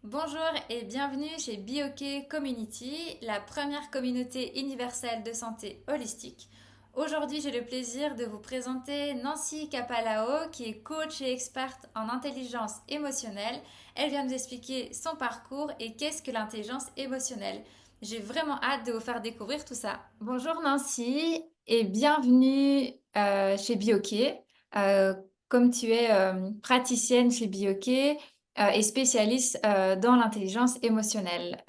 Bonjour et bienvenue chez BioK Community, la première communauté universelle de santé holistique. Aujourd'hui, j'ai le plaisir de vous présenter Nancy Capalao, qui est coach et experte en intelligence émotionnelle. Elle vient nous expliquer son parcours et qu'est-ce que l'intelligence émotionnelle. J'ai vraiment hâte de vous faire découvrir tout ça. Bonjour Nancy et bienvenue chez BioK. Euh, Comme tu es praticienne chez BioK, et spécialiste dans l'intelligence émotionnelle.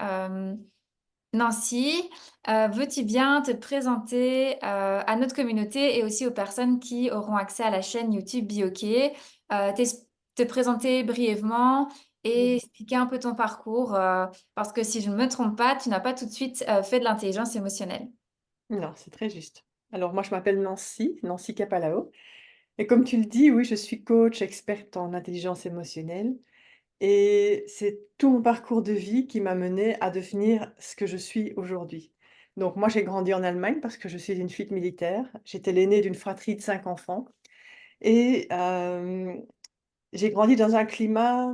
Nancy, veux-tu bien te présenter à notre communauté et aussi aux personnes qui auront accès à la chaîne YouTube BioK, te présenter brièvement et expliquer un peu ton parcours, parce que si je ne me trompe pas, tu n'as pas tout de suite fait de l'intelligence émotionnelle. Non, c'est très juste. Alors moi, je m'appelle Nancy, Nancy Capalao. Et comme tu le dis, oui, je suis coach experte en intelligence émotionnelle. Et c'est tout mon parcours de vie qui m'a menée à devenir ce que je suis aujourd'hui. Donc moi, j'ai grandi en Allemagne parce que je suis une fille militaire. J'étais l'aînée d'une fratrie de 5 enfants. Et j'ai grandi dans un climat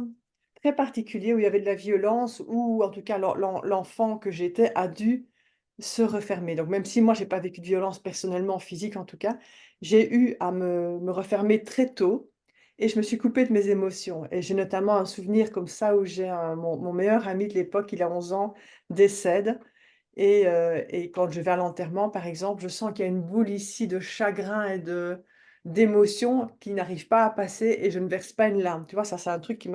très particulier où il y avait de la violence, où en tout cas l'enfant que j'étais a dû se refermer. Donc même si moi j'ai pas vécu de violence personnellement, physique en tout cas, j'ai eu à me refermer très tôt et je me suis coupée de mes émotions. Et j'ai notamment un souvenir comme ça où j'ai mon meilleur ami de l'époque, il a 11 ans, décède. Et quand je vais à l'enterrement, par exemple, je sens qu'il y a une boule ici de chagrin et d'émotion qui n'arrive pas à passer et je ne verse pas une larme. Tu vois, ça, c'est un truc que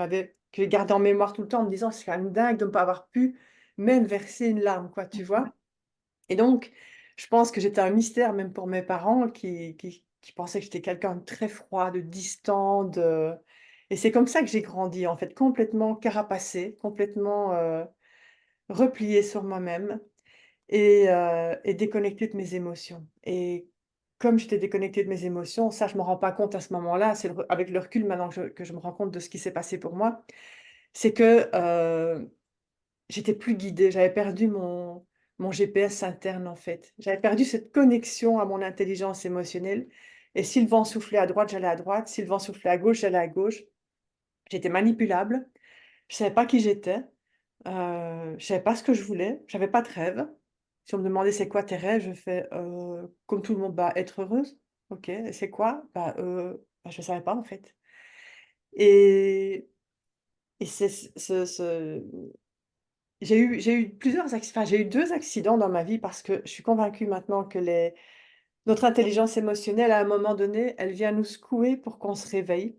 j'ai gardé en mémoire tout le temps en me disant: «C'est quand même dingue de ne pas avoir pu même verser une larme», quoi, tu vois? Et donc, je pense que j'étais un mystère même pour mes parents qui pensaient que j'étais quelqu'un de très froid, de distant, et c'est comme ça que j'ai grandi, en fait, complètement carapacée, complètement, repliée sur moi-même et déconnectée de mes émotions. Et comme j'étais déconnectée de mes émotions, ça, je ne me rends pas compte à ce moment-là, c'est avec le recul maintenant que je me rends compte de ce qui s'est passé pour moi, c'est que, j'étais plus guidée, j'avais perdu mon GPS interne, en fait. J'avais perdu cette connexion à mon intelligence émotionnelle et si le vent soufflait à droite, j'allais à droite, si le vent soufflait à gauche, j'allais à gauche. J'étais manipulable, je savais pas qui j'étais, je savais pas ce que je voulais, j'avais pas de rêve. Si on me demandait: «C'est quoi tes rêves?» Je fais: comme tout le monde, bah, être heureuse». «OK, et c'est quoi?» Je savais pas, en fait. Et c'est ce j'ai eu plusieurs j'ai eu 2 accidents dans ma vie parce que je suis convaincue maintenant que notre intelligence émotionnelle, à un moment donné, elle vient nous secouer pour qu'on se réveille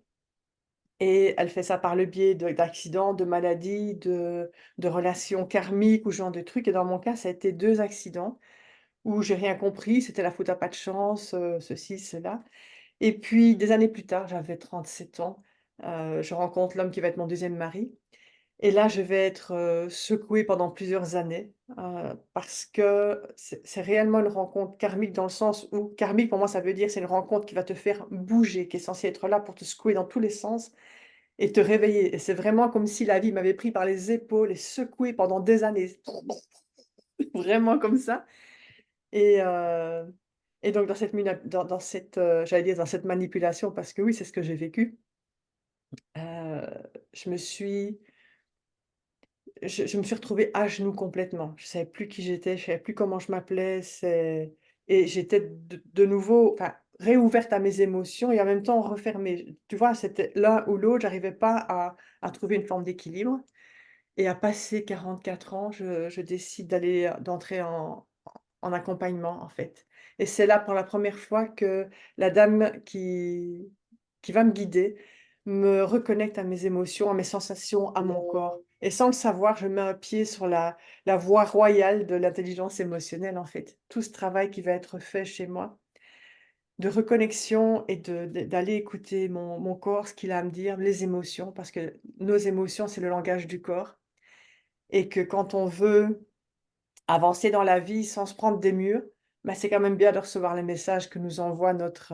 et elle fait ça par le biais d'accidents, de maladies, de relations karmiques ou ce genre de trucs et dans mon cas, ça a été 2 accidents où j'ai rien compris, c'était la faute à pas de chance, ceci, cela et puis des années plus tard, j'avais 37 ans, je rencontre l'homme qui va être mon deuxième mari et là, je vais être, secouée pendant plusieurs années, parce que c'est réellement une rencontre karmique dans le sens où karmique pour moi ça veut dire c'est une rencontre qui va te faire bouger, qui est censée être là pour te secouer dans tous les sens et te réveiller et c'est vraiment comme si la vie m'avait pris par les épaules et secoué pendant des années. Vraiment comme ça et heu et donc dans cette, j'allais dire dans cette manipulation parce que oui, c'est ce que j'ai vécu, je me suis je me suis retrouvée à genoux complètement. Je savais plus qui j'étais, je savais plus comment je m'appelais, et j'étais de nouveau, enfin, réouverte à mes émotions et en même temps refermée. Tu vois, c'était l'un ou l'autre, j'arrivais pas à trouver une forme d'équilibre et à passer 44 ans, je décide d'entrer en accompagnement, en fait et c'est là, pour la première fois, que la dame qui va me guider, me reconnecte à mes émotions, à mes sensations, à mon corps et sans le savoir, je mets un pied sur la voie royale de l'intelligence émotionnelle, en fait. Tout ce travail qui va être fait chez moi, de reconnexion et d'aller écouter mon corps, ce qu'il a à me dire, les émotions, parce que nos émotions, c'est le langage du corps et que quand on veut avancer dans la vie sans se prendre des murs, bah, c'est quand même bien de recevoir les messages que nous envoie notre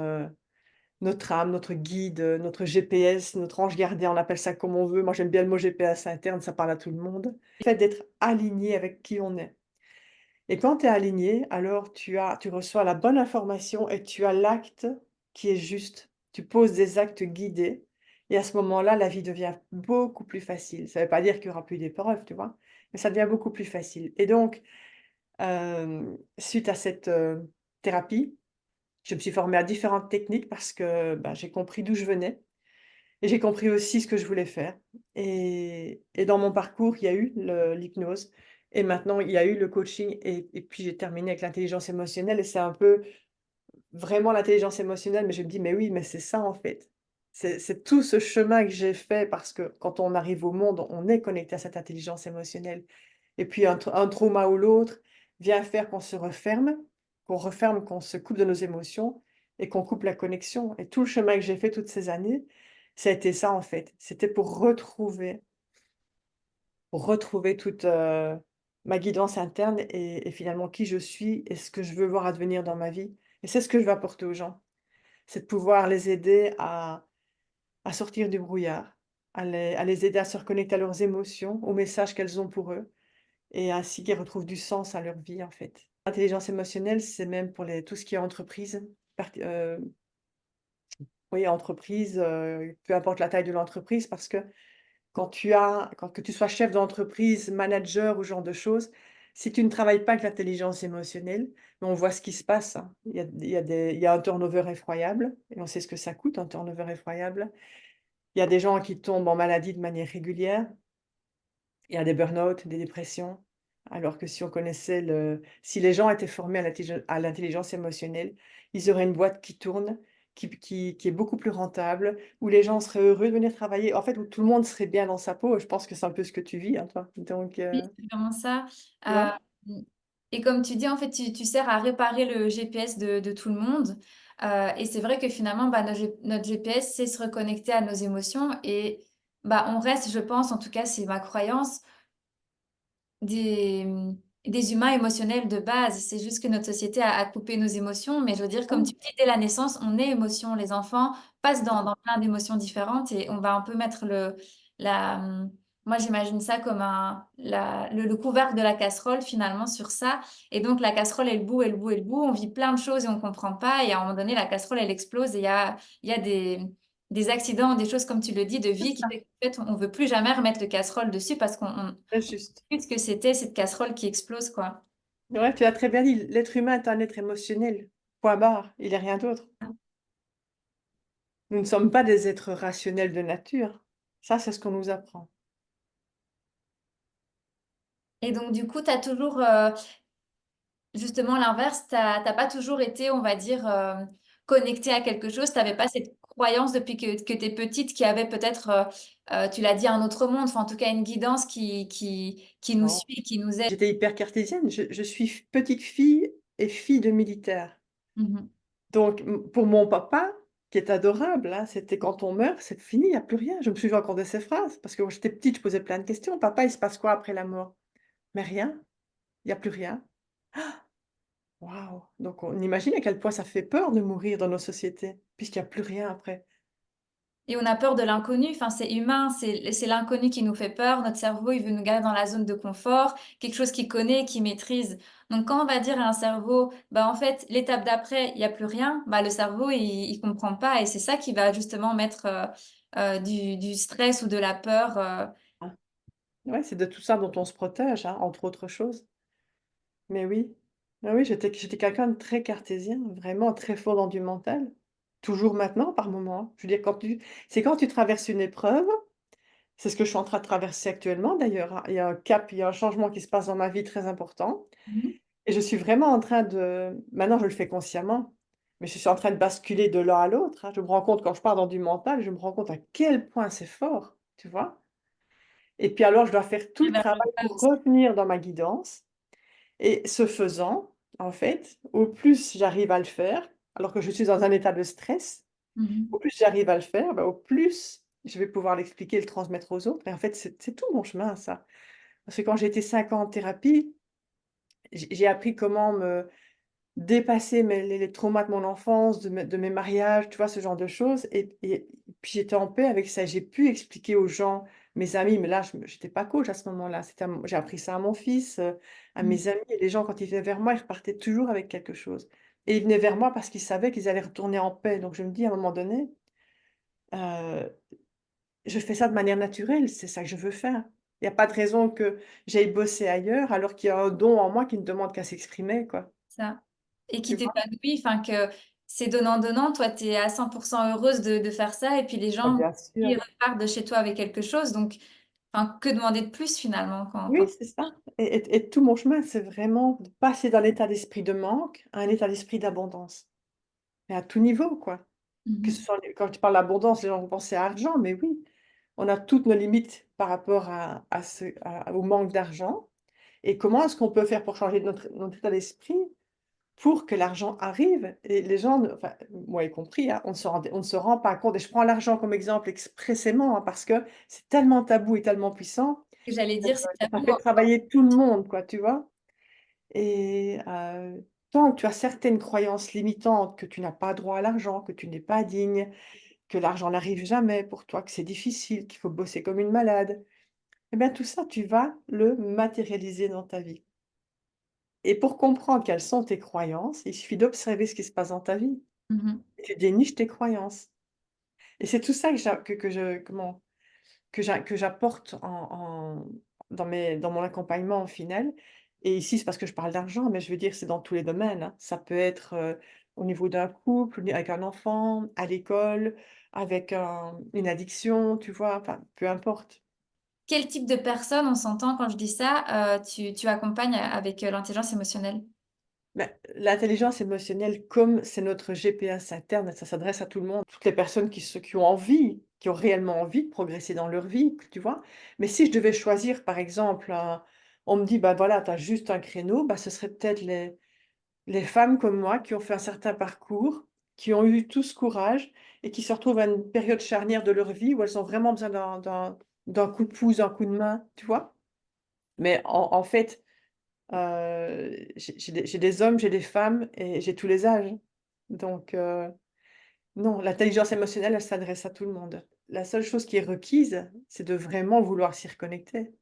âme, notre guide, notre GPS, notre ange gardien, on appelle ça comme on veut. Moi, j'aime bien le mot GPS interne, ça parle à tout le monde. Le fait d'être aligné avec qui on est Et quand tu es aligné, alors tu reçois la bonne information et tu as l'acte qui est juste. Tu poses des actes guidés et à ce moment-là, la vie devient beaucoup plus facile. Ça ne veut pas dire qu'il y aura plus d'épreuves, tu vois? Mais ça devient beaucoup plus facile et donc, suite à cette, thérapie, je me suis formée à différentes techniques parce que, bah, j'ai compris d'où je venais et j'ai compris aussi ce que je voulais faire et dans mon parcours, il y a eu l'hypnose et maintenant il y a eu le coaching et puis j'ai terminé avec l'intelligence émotionnelle et c'est un peu vraiment l'intelligence émotionnelle, mais je me dis: «Mais oui, mais c'est ça en fait». C'est tout ce chemin que j'ai fait parce que quand on arrive au monde, on est connecté à cette intelligence émotionnelle et puis un trauma ou l'autre vient faire qu'on se referme, qu'on referme, qu'on se coupe de nos émotions et qu'on coupe la connexion et tout le chemin que j'ai fait toutes ces années, ça a été ça en fait. C'était pour retrouver toute, ma guidance interne et finalement qui je suis et ce que je veux voir advenir dans ma vie et c'est ce que je veux apporter aux gens. C'est de pouvoir les aider à sortir du brouillard, à les aider à se reconnecter à leurs émotions, aux messages qu'elles ont pour eux et ainsi qu'ils retrouvent du sens à leur vie, en fait. L'intelligence émotionnelle, c'est même pour les tout ce qui est entreprise, oui, entreprise, peu importe la taille de l'entreprise parce que quand que tu sois chef d'entreprise, manager ou ce genre de choses, si tu ne travailles pas avec l'intelligence émotionnelle, mais on voit ce qui se passe, hein. Il y a un turnover effroyable et on sait ce que ça coûte, un turnover effroyable. Il y a des gens qui tombent en maladie de manière régulière. Il y a des burn-out, des dépressions, alors que si les gens étaient formés à l'intelligence émotionnelle, ils auraient une boîte qui tourne, qui est beaucoup plus rentable, où les gens seraient heureux de venir travailler, en fait, où tout le monde serait bien dans sa peau. Je pense que c'est un peu ce que tu vis, hein, toi? Donc, Oui, c'est vraiment ça. tu vois? Mmh et comme tu dis, en fait, tu sers à réparer le GPS de tout le monde, et c'est vrai que finalement, bah, notre GPS, c'est se reconnecter à nos émotions et bah, on reste, je pense, en tout cas, c'est ma croyance, des, des humains émotionnels de base. C'est juste que notre société a coupé nos émotions, mais je veux dire, comme tu Mmh, dis, dès la naissance, on est émotion. Les enfants passent c'est ça. dans plein d'émotions différentes et on va un peu mettre la, moi j'imagine ça comme le couvercle de la casserole finalement sur ça. Et donc la casserole, elle bout, elle bout, elle bout. On vit plein de choses et on comprend pas. Et à un moment donné, la casserole, elle explose et il y a des accidents, des choses comme tu le dis, de C'est vie qui ça, fait qu'en fait, on veut plus jamais remettre le casserole dessus parce qu'on très juste. ce que c'était cette casserole qui explose, quoi. Ouais, tu l'as très bien dit, l'être humain est un être émotionnel, point barre, il est rien d'autre. Nous ne sommes pas des êtres rationnels de nature. Ça, c'est ce qu'on nous apprend. Et donc du coup, tu as toujours, justement l'inverse, tu pas toujours été, on va dire, connectée à quelque chose. Tu avais pas cette croyance depuis que tu es petite qui avait peut-être, tu l'as dit, un autre monde, enfin en tout cas une guidance qui nous Non. suit, qui nous aide. J'étais hyper cartésienne. Je suis petite fille et fille de militaire. Mmh. Donc, pour mon papa, qui est adorable, hein, c'était quand on meurt, c'est fini, il y a plus rien. Je me souviens encore de ces phrases, parce que quand j'étais petite, je posais plein de questions. «Papa, il se passe quoi après la mort?» «Mais rien, il y a plus rien». Waouh! Donc on imagine à quel point ça fait peur de mourir dans nos sociétés, puisqu'il y a plus rien après. Et on a peur de l'inconnu, enfin, c'est humain, c'est l'inconnu qui nous fait peur. Notre cerveau, il veut nous garder dans la zone de confort, quelque chose qu'il connaît, qu'il maîtrise. Donc, quand on va dire à un cerveau, bah, en fait, l'étape d'après, il y a plus rien, bah, le cerveau, il comprend pas et c'est ça qui va justement mettre, du stress ou de la peur, Hein. Ouais, c'est de tout ça dont on se protège, hein, entre autres choses. Mais oui. Ah oui, j'étais quelqu'un de très cartésien, vraiment très fort dans du mental. Toujours maintenant, par moments, hein. Je veux dire, quand tu traverses une épreuve, c'est ce que je suis en train de traverser actuellement d'ailleurs, hein. Il y a un changement qui se passe dans ma vie très important mmh et je suis vraiment en train de maintenant je le fais consciemment, mais je suis en train de basculer de l'un à l'autre, hein. Je me rends compte quand je pars dans du mental, je me rends compte à quel point c'est fort, tu vois? Et puis alors je dois faire tout le vers le travail bas pour aussi. revenir dans ma guidance et ce faisant, en fait, au plus j'arrive à le faire, alors que je suis dans un état de stress, Mmh. au plus j'arrive à le faire, bah, au plus je vais pouvoir l'expliquer et le transmettre aux autres et en fait, c'est tout mon chemin ça. Parce que quand j'ai été 5 ans en thérapie, j'ai appris comment me dépasser les traumas de mon enfance, de mes mariages, tu vois? Ce genre de choses et puis j'étais en paix avec ça. J'ai pu expliquer aux gens mes amis, mais là, j'étais pas coach à ce moment-là, j'ai appris ça à mon fils, à Mmh. mes amis et les gens quand ils venaient vers moi, ils repartaient toujours avec quelque chose et ils venaient vers moi parce qu'ils savaient qu'ils allaient retourner en paix. Donc je me dis à un moment donné, heu, je fais ça de manière naturelle, c'est ça que je veux faire. Il y a pas de raison que j'aille bosser ailleurs alors qu'il y a un don en moi qui ne demande qu'à s'exprimer, quoi. Ça et qui Tu vois? t'épanouit, enfin que c'est donnant-donnant. Toi, tu es à 100 heureuse de faire ça et puis les Bah, gens bien sûr. qui repartent de chez toi avec quelque chose donc enfin, que demander de plus finalement Oui, quand c'est ça et tout mon chemin, c'est vraiment de passer d'un état d'esprit de manque à un état d'esprit d'abondance. Mais à tout niveau, quoi. mmh Que mh. ce soit quand tu parles d'abondance, les gens vont penser à argent, mais oui, on a toutes nos limites par rapport au manque d'argent et comment est-ce qu'on peut faire pour changer notre état d'esprit pour que l'argent arrive et les gens ne enfin, moi y compris, hein, on ne se rend pas compte et je prends l'argent comme exemple expressément, hein, parce que c'est tellement tabou et tellement puissant, J'allais dire c'est que ça tabou fait travailler tout le monde, quoi, tu vois? Et tant que tu as certaines croyances limitantes, que tu n'as pas droit à l'argent, que tu n'es pas digne, que l'argent n'arrive jamais pour toi, que c'est difficile, qu'il faut bosser comme une malade, et bien tout ça, tu vas le matérialiser dans ta vie. Et pour comprendre quelles sont tes croyances, il suffit d'observer ce qui se passe dans ta vie. mmh mh. Et tu déniches tes croyances. Et c'est tout ça que j'apporte dans mon accompagnement au final. Et ici, c'est parce que je parle d'argent, mais je veux dire, c'est dans tous les domaines, hein. Ça peut être, au niveau d'un couple, avec un enfant, à l'école, avec une addiction, tu vois? Enfin, peu importe. Quel type de personne, on s'entend quand je dis ça, tu accompagnes avec, l'intelligence émotionnelle? Bah, l'intelligence émotionnelle, comme c'est notre GPS interne, ça s'adresse à tout le monde. Toutes les personnes qui ont envie, qui ont réellement envie de progresser dans leur vie, tu vois? Mais si je devais choisir, par exemple, on me dit: «Bah, voilà, tu as juste un créneau», bah, ce serait peut-être les femmes comme moi qui ont fait un certain parcours, qui ont eu tout ce courage et qui se retrouvent à une période charnière de leur vie où elles ont vraiment besoin d'un coup de pouce, d'un coup de main, tu vois? Mais en fait, j'ai des hommes, j'ai des femmes et j'ai tous les âges. Donc non, l'intelligence émotionnelle, elle s'adresse à tout le monde. La seule chose qui est requise, c'est de vraiment vouloir s'y reconnecter.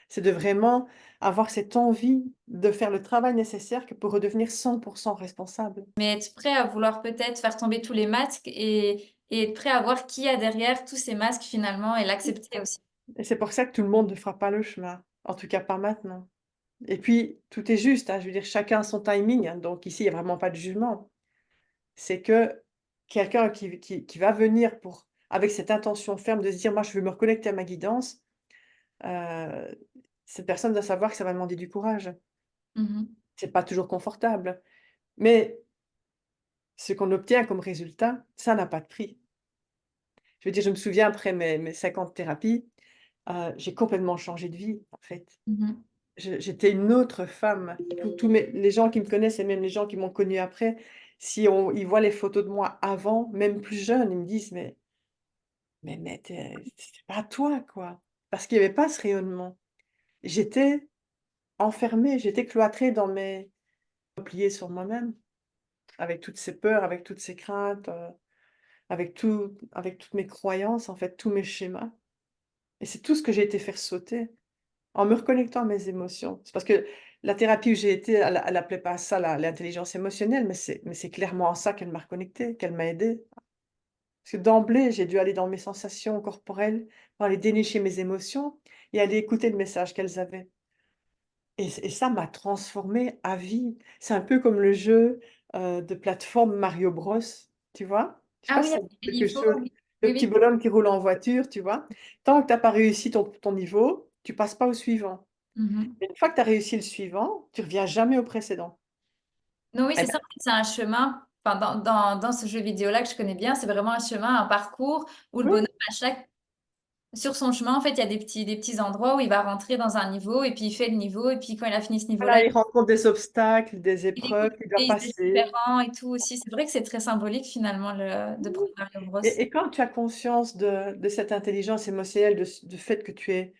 C'est de vraiment avoir cette envie de faire le travail nécessaire que pour redevenir 100 responsable. Mais être prêt à vouloir peut-être faire tomber tous les masques et être prêt à voir qui y a derrière tous ces masques finalement et C'est l'accepter ça aussi. et c'est pour ça que tout le monde ne fera pas le chemin, en tout cas pas maintenant. Et puis tout est juste, hein, je veux dire chacun a son timing, hein, donc ici il y a vraiment pas de jugement. C'est que quelqu'un qui va venir pour avec cette intention ferme de se dire: «Moi, je veux me reconnecter à ma guidance», heu, cette personne doit savoir que ça va demander du courage. Mmh mh. C'est pas toujours confortable, mais ce qu'on obtient comme résultat, ça n'a pas de prix. Je veux dire, je me souviens après mes 50 thérapies, j'ai complètement changé de vie, en fait. Mmh mh. J'étais une autre femme. Tous les gens qui me connaissent et même les gens qui m'ont connue après, si on ils voient les photos de moi avant, même plus jeune, ils me disent: «Mais c'est pas toi, quoi!» parce qu'il y avait pas ce rayonnement. J'étais enfermée, j'étais cloîtrée repliée sur moi-même, avec toutes ces peurs, avec toutes ces craintes, avec toutes mes croyances, en fait, tous mes schémas et c'est tout ce que j'ai été faire sauter en me reconnectant à mes émotions. C'est parce que la thérapie où j'ai été, elle appelait pas ça l'intelligence émotionnelle, mais c'est clairement à ça qu'elle m'a reconnectée, qu'elle m'a aidée. Parce que d'emblée, j'ai dû aller dans mes sensations corporelles pour aller dénicher mes émotions et aller écouter le message qu'elles avaient. Et ça m'a transformée à vie. C'est un peu comme le jeu, de plateforme Mario Bros, tu vois? Je sais Ah pas oui, si ça avec te dit les quelque niveaux, chose? oui. Le Oui, petit oui. bonhomme qui roule en voiture, tu vois? Tant que tu as pas réussi ton niveau, tu passes pas au suivant. Mmh mh. Et une fois que tu as réussi le suivant, tu reviens jamais au précédent. Non, oui, Et c'est ça, bah, en fait, c'est un chemin, enfin dans ce jeu vidéo-là que je connais bien, c'est vraiment un chemin, un parcours où le oui, bonhomme à chaque sur son chemin, en fait, il y a des petits endroits où il va rentrer dans un niveau et puis il fait le niveau et puis quand il a fini ce niveau-là, voilà, il rencontre des obstacles, des il découvre épreuves qu'il doit des paysages passer. différents et tout aussi. C'est vrai que c'est très symbolique finalement le de Oui. prendre Mario Bros. Et quand tu as conscience de cette intelligence émotionnelle, du fait que tu es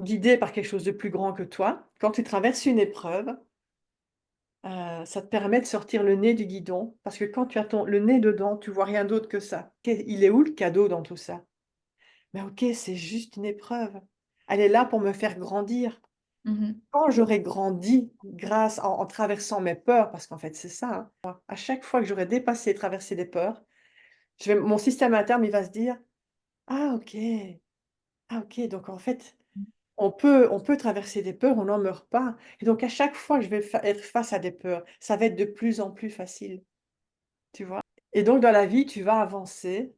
guidé par quelque chose de plus grand que toi, quand tu traverses une épreuve, ça te permet de sortir le nez du guidon, parce que quand tu as le nez dedans, tu vois rien d'autre que ça. Il est où le cadeau dans tout ça? mais OK, c'est juste une épreuve. Elle est là pour me faire grandir. Mmh. Quand j'aurai grandi grâce en traversant mes peurs, parce qu'en fait, c'est ça, hein, à chaque fois que j'aurai dépassé et traversé des peurs, je vais mon système interne, il va se dire: «Ah OK, ah OK, donc en fait, on peut traverser des peurs, on n'en meurt pas» et donc à chaque fois que je vais être face à des peurs, ça va être de plus en plus facile, tu vois? Et donc dans la vie, tu vas avancer,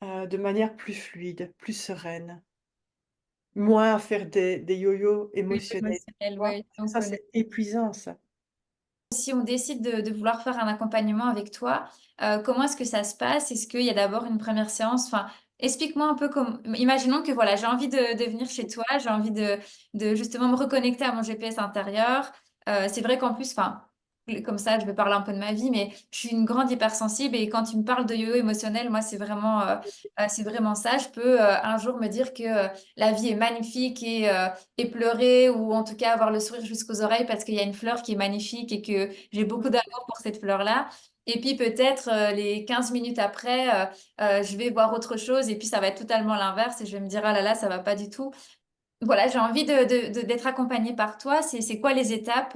de manière plus fluide, plus sereine, moins à faire des yo-yo Oui, émotionnels, tu émotionnel, vois? ouais, Parce que ça, c'est épuisant ça. si on décide de vouloir faire un accompagnement avec toi, comment est-ce que ça se passe? Est-ce qu'il y a d'abord une première séance? Enfin, explique-moi un peu imaginons que voilà, j'ai envie de venir chez toi, j'ai envie de justement me reconnecter à mon GPS intérieur. C'est vrai qu'en plus, enfin, comme ça, je vais parler un peu de ma vie, mais je suis une grande hypersensible et quand tu me parles de yo-yo émotionnel, moi, c'est vraiment ça. Je peux, un jour me dire que, la vie est magnifique et pleurer ou en tout cas avoir le sourire jusqu'aux oreilles parce qu'il y a une fleur qui est magnifique et que j'ai beaucoup d'amour pour cette fleur-là. Et puis peut-être les 15 minutes après, je vais voir autre chose et puis ça va être totalement l'inverse et je vais me dire ah là là, ça va pas du tout. Voilà, j'ai envie d'être accompagnée par toi. C'est quoi les étapes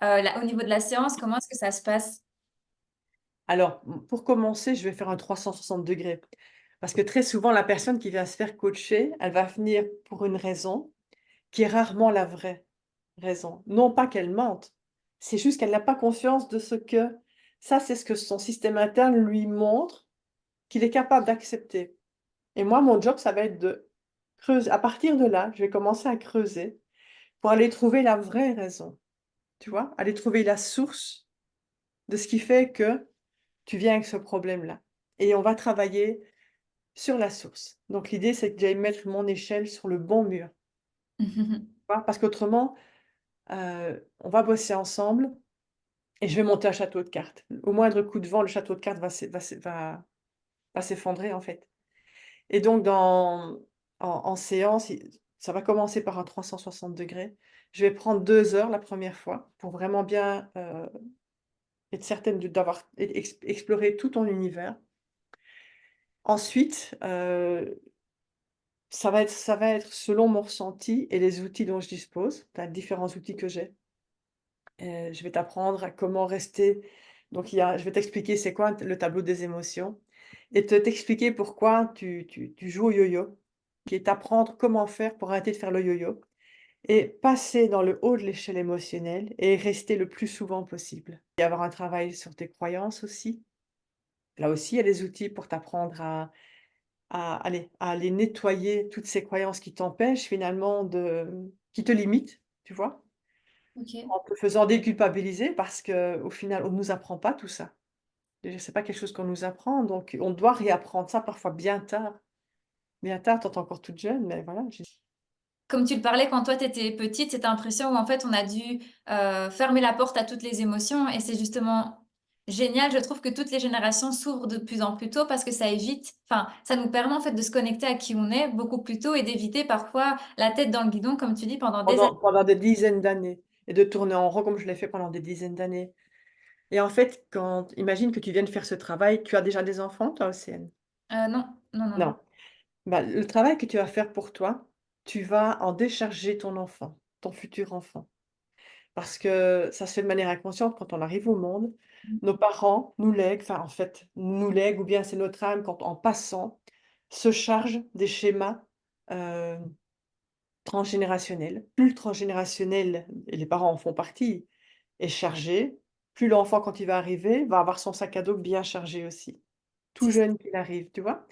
au niveau de la séance? Comment est-ce que ça se passe? Alors, pour commencer, je vais faire un 360 degrés. Parce que très souvent, la personne qui vient se faire coacher, elle va venir pour une raison qui est rarement la vraie raison. Non pas qu'elle mente, c'est juste qu'elle n'a pas conscience de ce que ça, c'est ce que son système interne lui montre qu'il est capable d'accepter. Et moi, mon job, ça va être de creuser. À partir de là, je vais commencer à creuser pour aller trouver la vraie raison. Tu vois? Aller trouver la source de ce qui fait que tu viens avec ce problème-là. Et on va travailler sur la source. Donc l'idée, c'est que j'aille mettre mon échelle sur le bon mur, tu vois? Parce qu'autrement, on va bosser ensemble et je vais monter un château de cartes. Au moindre coup de vent, le château de cartes va s'effondrer, en fait. Et donc en séance, ça va commencer par un 360 degrés. Je vais prendre 2 heures la première fois pour vraiment bien, être certaine d'avoir exploré tout ton univers. Ensuite, ça va être selon mon ressenti et les outils dont je dispose. Tu as différents outils que j'ai. Je vais t'apprendre à comment rester donc je vais t'expliquer c'est quoi le tableau des émotions et t'expliquer pourquoi tu joues au yo-yo et t'apprendre comment faire pour arrêter de faire le yo-yo et passer dans le haut de l'échelle émotionnelle et rester le plus souvent possible. Et avoir un travail sur tes croyances aussi. Là aussi, il y a des outils pour t'apprendre à aller nettoyer toutes ces croyances qui t'empêchent finalement qui te limitent, tu vois? OK. En te faisant déculpabiliser parce qu'au final, on ne nous apprend pas tout ça. Déjà, c'est pas quelque chose qu'on nous apprend, donc on doit réapprendre ça parfois bien tard. Bien tard, toi, tu es encore toute jeune, mais voilà, j'ai Comme tu le parlais quand toi tu étais petite, cette impression où en fait on a dû, fermer la porte à toutes les émotions et c'est justement génial, je trouve que toutes les générations s'ouvrent de plus en plus tôt parce que ça évite enfin, ça nous permet en fait de se connecter à qui on est beaucoup plus tôt et d'éviter parfois la tête dans le guidon comme tu dis pendant des années. pendant des dizaines d'années et de tourner en rond comme je l'ai fait pendant des dizaines d'années et en fait, quand imagine que tu viennes faire ce travail, tu as déjà des enfants, toi, Océane? Non, non, non, non. Non. Bah, le travail que tu vas faire pour toi, tu vas en décharger ton enfant, ton futur enfant. Parce que ça se fait de manière inconsciente quand on arrive au monde. Mmh. Nos parents nous lèguent, enfin, en fait, nous lèguent ou bien c'est notre âme quand en passant, se charge des schémas, heu, transgénérationnels. Plus le transgénérationnel, et les parents en font partie, est chargé, plus l'enfant quand il va arriver, va avoir son sac à dos bien chargé aussi. Tout C'est ça. jeune qu'il arrive, tu vois?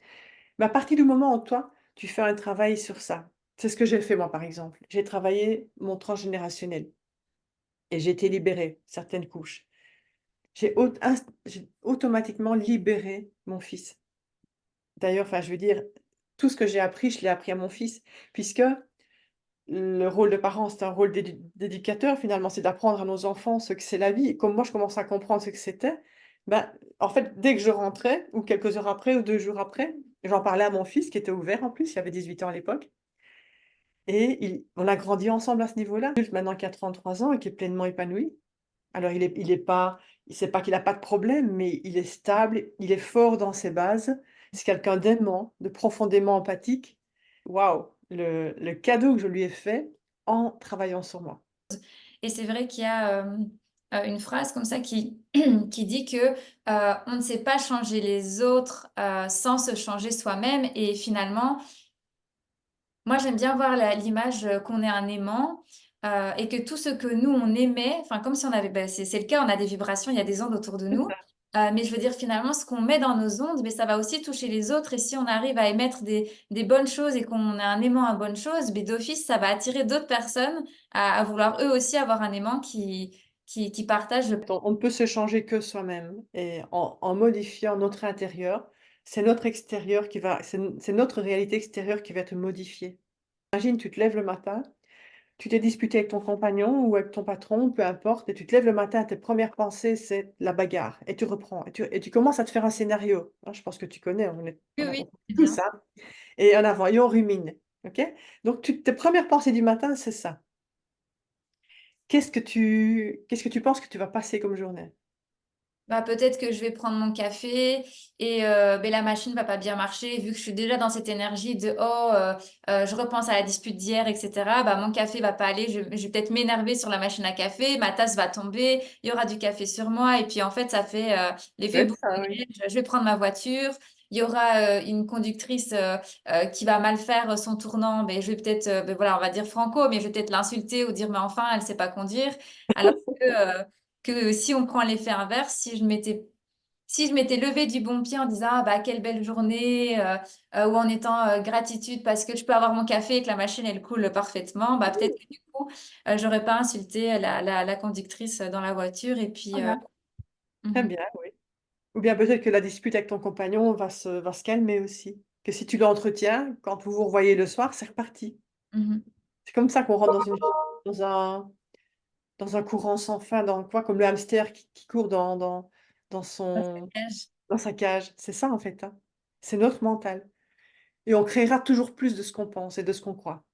Mais à partir du moment où toi, tu fais un travail sur ça, c'est ce que j'ai fait moi par exemple. J'ai travaillé mon transgénérationnel et j'ai été libérée, certaines couches. J'ai automatiquement libéré mon fils. D'ailleurs, enfin, je veux dire, tout ce que j'ai appris, je l'ai appris à mon fils, puisque le rôle de parent, c'est un rôle d'éducateur finalement, c'est d'apprendre à nos enfants ce que c'est la vie. Et comme moi, je commençais à comprendre ce que c'était, ben, en fait, dès que je rentrais, ou quelques heures après, ou 2 jours après, j'en parlais à mon fils qui était ouvert en plus, il avait 18 ans à l'époque, et on a grandi ensemble à ce niveau-là. Adulte maintenant qui a 33 ans et qui est pleinement épanoui. Alors il est pas c'est pas qu'il a pas de problème, mais il est stable, il est fort dans ses bases. C'est quelqu'un d'aimant, de profondément empathique waouh, le cadeau que je lui ai fait en travaillant sur moi. Et c'est vrai qu'il y a, une phrase comme ça qui qui dit que, on ne sait pas changer les autres, sans se changer soi-même et finalement, moi, j'aime bien voir l'image, qu'on est un aimant, et que tout ce que nous, on émet, enfin, comme si on avait bah, c'est le cas, on a des vibrations, il y a des ondes autour de C'est nous, ça. mais je veux dire, finalement, ce qu'on met dans nos ondes, beh, ça va aussi toucher les autres et si on arrive à émettre des bonnes choses et qu'on a un aimant à bonnes choses, beh, d'office, ça va attirer d'autres personnes à vouloir eux aussi avoir un aimant qui partage. On ne peut se changer que soi-même et en modifiant notre intérieur, c'est notre extérieur qui va c'est notre réalité extérieure qui va être modifiée. Imagine, tu te lèves le matin, tu t'es disputé avec ton compagnon ou avec ton patron, peu importe, et tu te lèves le matin, tes premières pensées, c'est la bagarre et tu reprends et tu commences à te faire un scénario, hein, je pense que tu connais, Oui, oui, on fait c'est tous bien. ça et en avant et on rumine, OK? Donc tes premières pensées du matin, c'est ça. Qu'est-ce que tu penses que tu vas passer comme journée? Bah, peut-être que je vais prendre mon café et beh, la machine va pas bien marcher vu que je suis déjà dans cette énergie de: «Oh, je repense à la dispute d'hier et cetera». Bah, mon café va pas aller, je vais peut-être m'énerver sur la machine à café, ma tasse va tomber, il y aura du café sur moi et puis, en fait, ça fait, Ça peut l'effet être boule ça, de oui. neige. Je vais prendre ma voiture, il y aura, une conductrice, qui va mal faire son tournant, beh, je vais peut-être, beh, voilà, on va dire franco, mais je vais peut-être l'insulter ou dire: «Mais enfin, elle sait pas conduire». Alors que si on prend l'effet inverse, si je m'étais levée du bon pied en disant: «Ah bah, quelle belle journée», ou en étant, gratitude parce que je peux avoir mon café et que la machine elle coule parfaitement, bah, peut-être que du coup, j'aurais pas insulté la conductrice, dans la voiture et puis, Voilà, très mmh bien, oui. Ou bien peut-être que la dispute avec ton compagnon va se calmer aussi. Que si tu l'entretiens, quand vous vous revoyez le soir, c'est reparti. mh. C'est comme ça qu'on rentre dans un dans un courant sans fin, dans quoi? Comme le hamster qui court dans Dans sa son cage. dans sa cage. C'est ça, en fait, hein. C'est notre mental et on créera toujours plus de ce qu'on pense et de ce qu'on croit.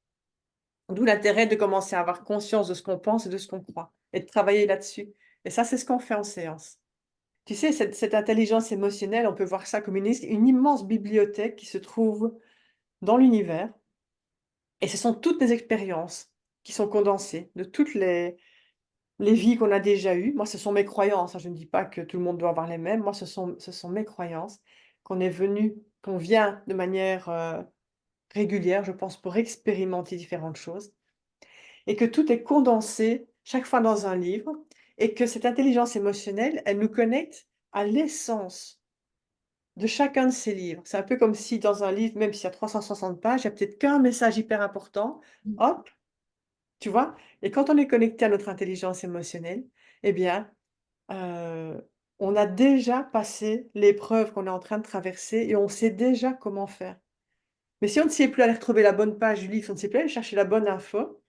D'où l'intérêt de commencer à avoir conscience de ce qu'on pense et de ce qu'on croit et de travailler là-dessus et ça, c'est ce qu'on fait en séance. Tu sais, cette intelligence émotionnelle, on peut voir ça comme une immense bibliothèque qui se trouve dans l'univers et ce sont toutes les expériences qui sont condensées de toutes les vies qu'on a déjà eues. Moi, ce sont mes croyances, hein, je ne dis pas que tout le monde doit avoir les mêmes. Moi, ce sont mes croyances qu'on vient de manière, régulière, je pense, pour expérimenter différentes choses et que tout est condensé chaque fois dans un livre et que cette intelligence émotionnelle, elle nous connecte à l'essence de chacun de ces livres. C'est un peu comme si dans un livre, même s'il y a 360 pages, il y a peut-être qu'un message hyper important, Mmh. hop, tu vois? Et quand on est connecté à notre intelligence émotionnelle, eh bien, heu, on a déjà passé l'épreuve qu'on est en train de traverser et on sait déjà comment faire. Mais si on ne sait plus aller retrouver la bonne page du livre, si on ne sait plus aller chercher la bonne info,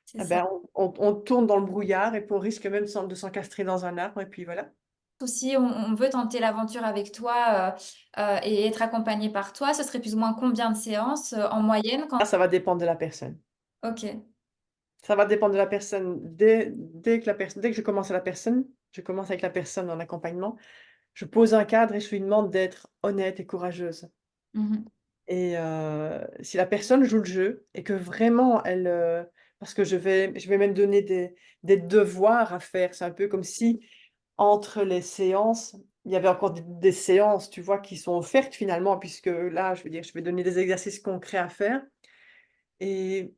C'est eh ça. ben, on tourne dans le brouillard et puis on risque même de s'encastrer dans un arbre et puis voilà. Si on veut tenter l'aventure avec toi, et être accompagné par toi, ce serait plus ou moins combien de séances, en moyenne quand Ça va dépendre de la personne. OK. Ça va dépendre de la personne. Dès que je commence à la personne, je commence avec la personne en accompagnement, je pose un cadre et je lui demande d'être honnête et courageuse Mmh. et si la personne joue le jeu et que vraiment elle, parce que je vais même donner des devoirs à faire. C'est un peu comme si entre les séances, il y avait encore des séances, tu vois, qui sont offertes finalement puisque là, je veux dire, je vais donner des exercices concrets à faire et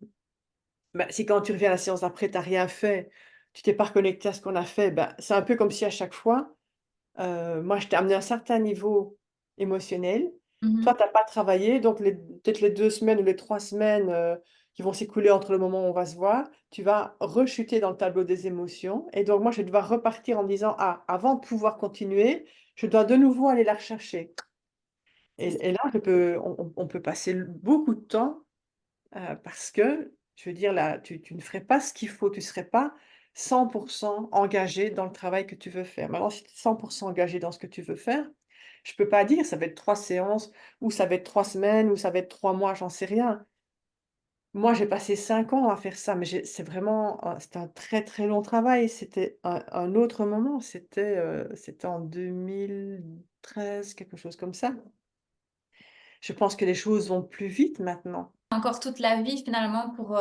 bah, si quand tu reviens à la séance d'après, tu as rien fait, tu t'es pas reconnecté à ce qu'on a fait, bah, c'est un peu comme si à chaque fois, moi je t'ai amené à un certain niveau émotionnel. Mmh. Toi, tu as pas travaillé, donc peut-être les 2 semaines ou les 3 semaines, qui vont s'écouler entre le moment où on va se voir, tu vas rechuter dans le tableau des émotions et donc moi je vais devoir repartir en me disant: «Ah, avant de pouvoir continuer, je dois de nouveau aller la rechercher» C'est ça. et là je peux on peut passer beaucoup de temps. Parce que, je veux dire là, tu ne ferais pas ce qu'il faut, tu serais pas 100 engagé dans le travail que tu veux faire. Maintenant, si tu es 100 engagé dans ce que tu veux faire, je peux pas dire ça va être 3 séances ou ça va être 3 semaines ou ça va être 3 mois, j'en sais rien. Moi, j'ai passé 5 ans à faire ça, mais c'est vraiment c'était un très, très long travail. C'était un autre moment, c'était en 2013, quelque chose comme ça. Je pense que les choses vont plus vite maintenant. Encore toute la vie finalement pour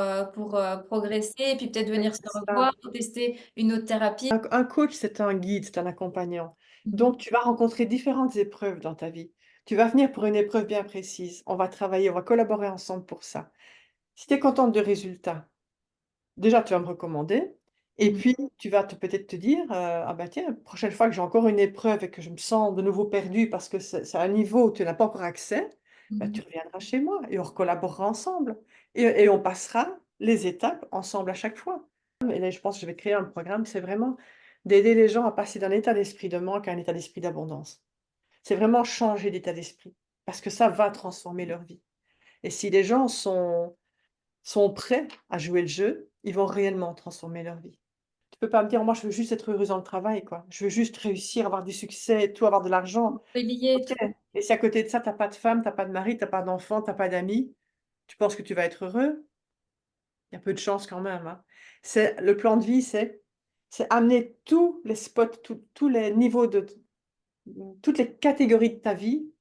progresser et puis peut-être Oui, venir se c'est ça. revoir, tester une autre thérapie. Un coach, c'est un guide, c'est un accompagnant. Mmh. Donc tu vas rencontrer différentes épreuves dans ta vie. Tu vas venir pour une épreuve bien précise. On va travailler, on va collaborer ensemble pour ça. Si tu es contente de résultats, déjà, tu vas me recommander et Mmh. puis tu vas peut-être te dire, «Ah bah tiens, prochaine fois que j'ai encore une épreuve et que je me sens de nouveau perdue parce que c'est un niveau où tu n'as pas encore accès, bah, Mmh. tu reviendras chez moi et on recollaborera ensemble et on passera les étapes ensemble à chaque fois». Et là, je pense que je vais créer un programme, c'est vraiment d'aider les gens à passer d'un état d'esprit de manque à un état d'esprit d'abondance. C'est vraiment changer d'état d'esprit parce que ça va transformer leur vie et si les gens sont prêts à jouer le jeu, ils vont réellement transformer leur vie. Tu peux pas me dire: «Moi, je veux juste être heureuse dans le travail, quoi. Je veux juste réussir, avoir du succès et tout, avoir de l'argent». Relier OK, tout. et si à côté de ça, tu as pas de femme, tu as pas de mari, tu as pas d'enfant, tu as pas d'amis, tu penses que tu vas être heureux? Il y a peu de chance quand même, hein. C'est le plan de vie, c'est amener tous les spots, tous les niveaux toutes les catégories de ta vie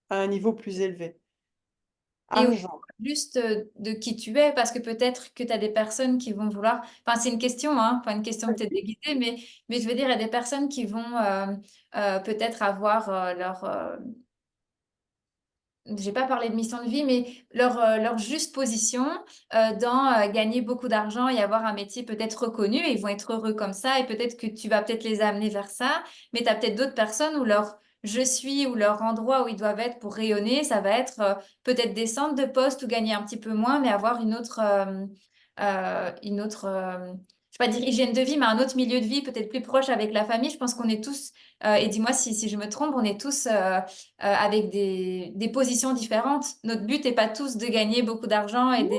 à un niveau plus élevé. Et au Argent, juste, de qui tu es, parce que peut-être que tu as des personnes qui vont vouloir enfin, c'est une question, hein, pas une question peut-être déguisée, mais je veux dire, il y a des personnes qui vont, peut-être avoir, j'ai pas parlé de mission de vie, mais leur juste position, dans, gagner beaucoup d'argent et avoir un métier peut-être reconnu et ils vont être heureux comme ça et peut-être que tu vas peut-être les amener vers ça. Mais tu as peut-être d'autres personnes où leur «je suis» ou leur endroit où ils doivent être pour rayonner, ça va être, peut-être descendre de poste ou gagner un petit peu moins, mais avoir une autre, je vais pas dire hygiène de vie, mais un autre milieu de vie peut-être plus proche avec la famille. Je pense qu'on est tous, et dis-moi si je me trompe, on est tous, avec des positions différentes. Notre but n'est pas tous de gagner beaucoup d'argent et non,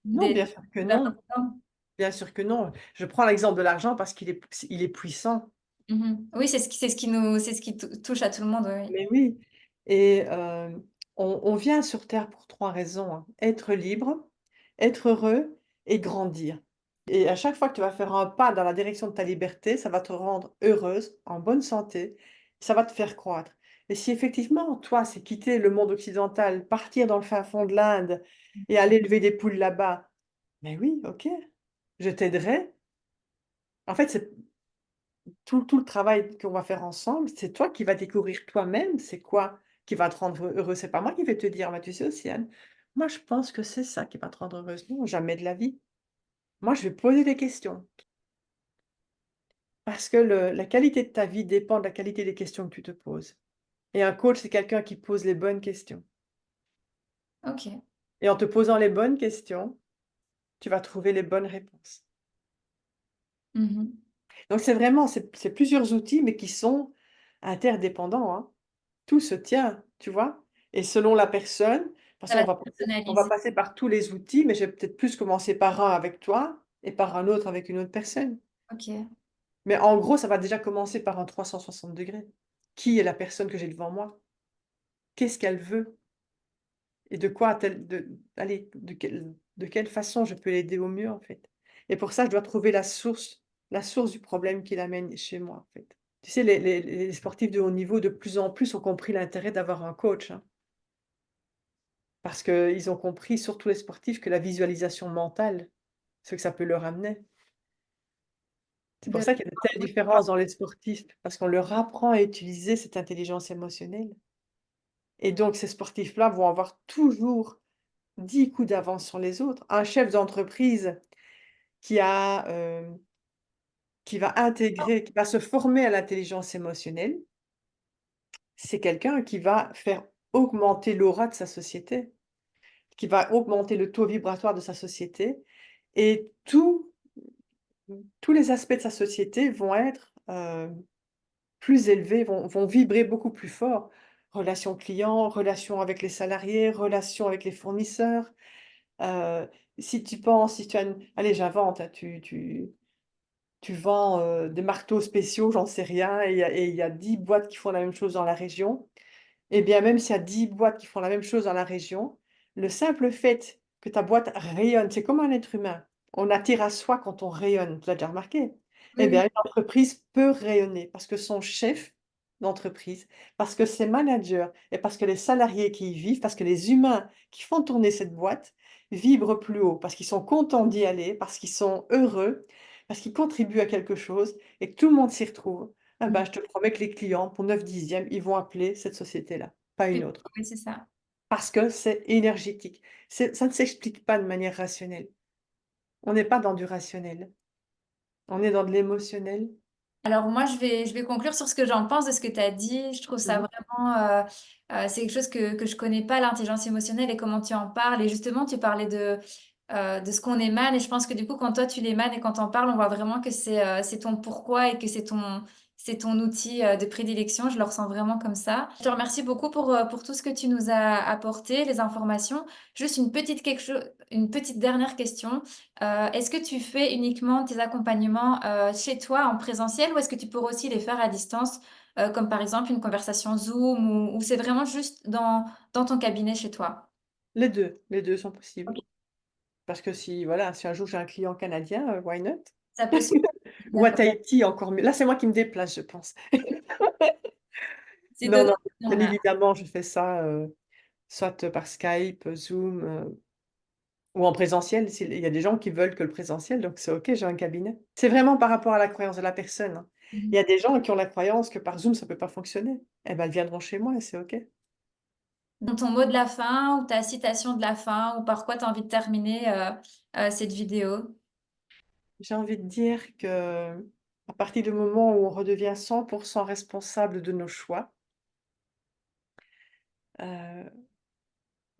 non, d'être bien sûr que super non. indépendants. Bien sûr que non. Je prends l'exemple de l'argent parce qu'il est puissant. Mmh. Oui, c'est ce qui touche à tout le monde, oui, oui. Mais oui et on vient sur terre pour 3 raisons, hein: être libre, être heureux et grandir et à chaque fois que tu vas faire un pas dans la direction de ta liberté, ça va te rendre heureuse, en bonne santé, ça va te faire croître et si effectivement, toi, c'est quitter le monde occidental, partir dans le fin fond de l'Inde et aller élever des poules là-bas, mais oui, OK, je t'aiderai. En fait, c'est tout le travail qu'on va faire ensemble, c'est toi qui vas découvrir toi-même, c'est quoi qui va te rendre heureux. C'est pas moi qui vais te dire: «Bah, tu sais, Océane, moi je pense que c'est ça qui va te rendre heureuse». Non, jamais de la vie. Moi, je vais poser des questions parce que le la qualité de ta vie dépend de la qualité des questions que tu te poses et un coach, c'est quelqu'un qui pose les bonnes questions OK. et en te posant les bonnes questions, tu vas trouver les bonnes réponses. Mmh. Donc c'est vraiment c'est plusieurs outils mais qui sont interdépendants, hein. Tout se tient, tu vois? Et selon la personne, de toute Ça façon, va se on va personnaliser. passer par tous les outils, mais je vais peut-être plus commencer par un avec toi et par un autre avec une autre personne. OK. Mais en gros, ça va déjà commencer par un 360°. Qui est la personne que j'ai devant moi? Qu'est-ce qu'elle veut? Et de quoi a-t-elle allez, de quelle façon je peux l'aider au mieux, en fait? Et pour ça, je dois trouver la source du problème qui l'amène chez moi, en fait. Tu sais, les sportifs de haut niveau, de plus en plus, ont compris l'intérêt d'avoir un coach, hein. Parce qu'ils ont compris, surtout les sportifs, que la visualisation mentale, ce que ça peut leur amener. C'est pour De ça qu'il y a de telles différences dans les sportifs, parce qu'on leur apprend à utiliser cette intelligence émotionnelle et donc ces sportifs-là vont avoir toujours 10 coups d'avance sur les autres. Un chef d'entreprise qui a, qui va se former à l'intelligence émotionnelle, c'est quelqu'un qui va faire augmenter l'aura de sa société, qui va augmenter le taux vibratoire de sa société et tous les aspects de sa société vont être, plus élevés, vont vibrer beaucoup plus fort. Relations clients, relations avec les salariés, relations avec les fournisseurs. Heu, si tu as une allez, j'invente, hein, tu vends, des marteaux spéciaux, j'en sais rien et il y a 10 boîtes qui font la même chose dans la région. Et bien, même s'il y a 10 boîtes qui font la même chose dans la région, le simple fait que ta boîte rayonne, c'est comme un être humain. On attire à soi quand on rayonne, tu l'as déjà remarqué? Oui, Eh oui. bien, une entreprise peut rayonner parce que son chef d'entreprise, parce que ses managers et parce que les salariés qui y vivent, parce que les humains qui font tourner cette boîte, vibrent plus haut, parce qu'ils sont contents d'y aller, parce qu'ils sont heureux, parce qu'ils contribuent à quelque chose et que tout le monde s'y retrouve, ah Mmh. bah, je te promets que les clients, pour 9/10, ils vont appeler cette société-là, pas une autre. Oui, c'est ça. Parce que c'est énergétique. Ça ne s'explique pas de manière rationnelle. On n'est pas dans du rationnel, on est dans de l'émotionnel. Alors moi, je vais conclure sur ce que j'en pense de ce que tu as dit. Je trouve ça Mmh. vraiment, c'est quelque chose que je connais pas, l'intelligence émotionnelle et comment tu en parles. Et justement, tu parlais de ce qu'on émane. Et je pense que du coup, quand toi, tu l'émanes et quand tu en parles, on voit vraiment que c'est ton pourquoi et que c'est ton outil de prédilection. Je le ressens vraiment comme ça. Je te remercie beaucoup pour tout ce que tu nous as apporté, les informations. Juste une petite dernière question. Est-ce que tu fais uniquement tes accompagnements, chez toi en présentiel ou est-ce que tu pourrais aussi les faire à distance, comme par exemple une conversation Zoom ou c'est vraiment juste dans ton cabinet chez toi? Les 2 sont possibles. OK, Parce que si voilà, si un jour j'ai un client canadien, why not? ça peut se Ou à faire. Tahiti, encore mieux. Là, c'est moi qui me déplace, je pense. C'est Non, donnant non, bien donnant. évidemment, je fais ça, soit par Skype, Zoom, ou en présentiel, s'il y a des gens qui veulent que le présentiel, donc c'est OK, j'ai un cabinet. C'est vraiment par rapport à la croyance de la personne, hein. Mmh. Il y a des gens qui ont la croyance que par Zoom, ça peut pas fonctionner. Eh ben, elles viendront chez moi et c'est OK. Donc ton mot de la fin ou ta citation de la fin ou par quoi tu as envie de terminer, cette vidéo? J'ai envie de dire qu'à partir du moment où on redevient 100 responsable de nos choix, heu,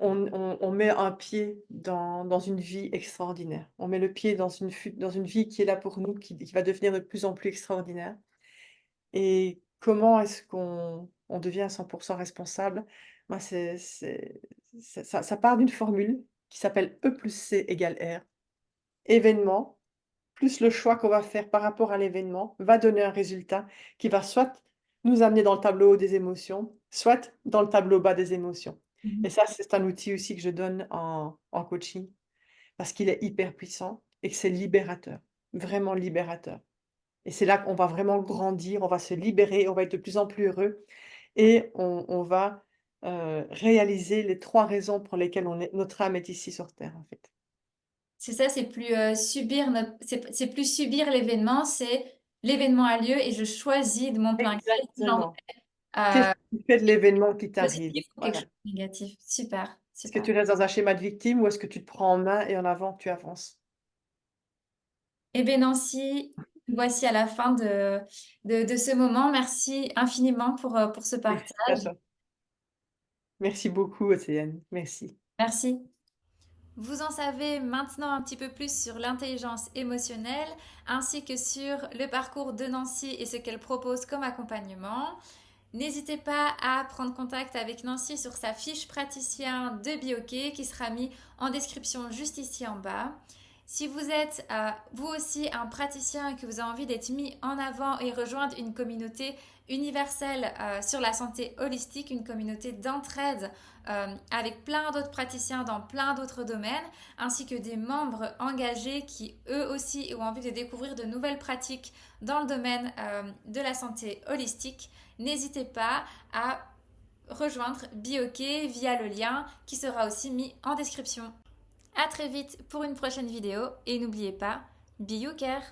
on met un pied dans une vie extraordinaire. On met le pied dans une vie qui est là pour nous, qui va devenir de plus en plus extraordinaire. Et comment est-ce qu'on devient à 100 responsable? Moi, ça part d'une formule qui s'appelle E+C = R. Événement plus le choix qu'on va faire par rapport à l'événement va donner un résultat qui va soit nous amener dans le tableau haut des émotions, soit dans le tableau bas des émotions. Mmh. Et ça, c'est un outil aussi que je donne en coaching parce qu'il est hyper puissant et que c'est libérateur, vraiment libérateur. Et c'est là qu'on va vraiment grandir, on va se libérer, on va être de plus en plus heureux et on va, réaliser les 3 raisons pour lesquelles notre âme est ici sur terre, en fait. C'est ça, c'est plus, subir notre c'est plus subir l'événement, c'est l'événement a lieu et je choisis de mon plein gré si j'en Exactement. Qu'est-ce fais, que tu fais de l'événement qui t'arrive? positif ou quelque Voilà. chose de négatif. Super, Est-ce que super. tu restes dans un schéma de victime ou est-ce que tu te prends en main et en avant, tu avances? Eh beh, Nancy, voici à la fin de ce moment. Merci infiniment pour ce Merci à partage. toi. Merci beaucoup, Océane. Merci. Merci. Vous en savez maintenant un petit peu plus sur l'intelligence émotionnelle ainsi que sur le parcours de Nancy et ce qu'elle propose comme accompagnement. N'hésitez pas à prendre contact avec Nancy sur sa fiche praticien de Bioké qui sera mis en description juste ici en bas. Si vous êtes vous aussi un praticien et que vous avez envie d'être mis en avant et rejoindre une communauté universelle sur la santé holistique, une communauté d'entraide avec plein d'autres praticiens dans plein d'autres domaines, ainsi que des membres engagés qui eux aussi ont envie de découvrir de nouvelles pratiques dans le domaine de la santé holistique, n'hésitez pas à rejoindre Bioké via le lien qui sera aussi mis en description. À très vite pour une prochaine vidéo et n'oubliez pas, Be You Care.